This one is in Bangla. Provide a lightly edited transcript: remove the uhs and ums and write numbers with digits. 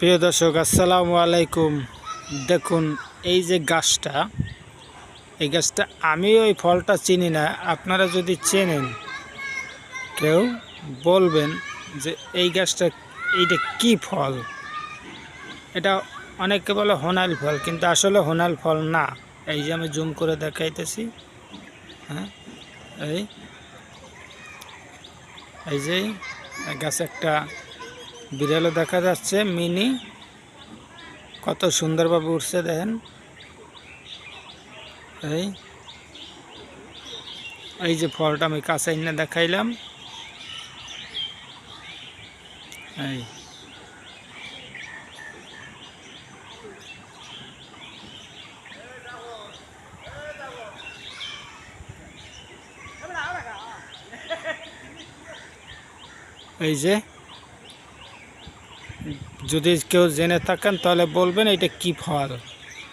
প্রিয় দর্শক, আসসালামু আলাইকুম। দেখুন, এই যে গাছটা, এই গাছটা আমি ওই ফলটা চিনি না। আপনারা যদি চেনেন কেউ বলবেন যে এই গাছটা, এইটা কি ফল। এটা অনেকে বলে হোনাল ফল, কিন্তু আসলে হোনাল ফল না। এই যে আমি জুম করে দেখাইতেছি। হ্যাঁ, এই এই যে গাছে একটা বিড়ালও দেখা যাচ্ছে, মিনি, কত সুন্দরভাবে উঠছে দেখেন। এই এই যে ফলটা আমি কাছে এনে দেখাইলাম। এই এই যে, যদি কেউ জেনে থাকেন তাহলে বলবেন এটা কি ফল।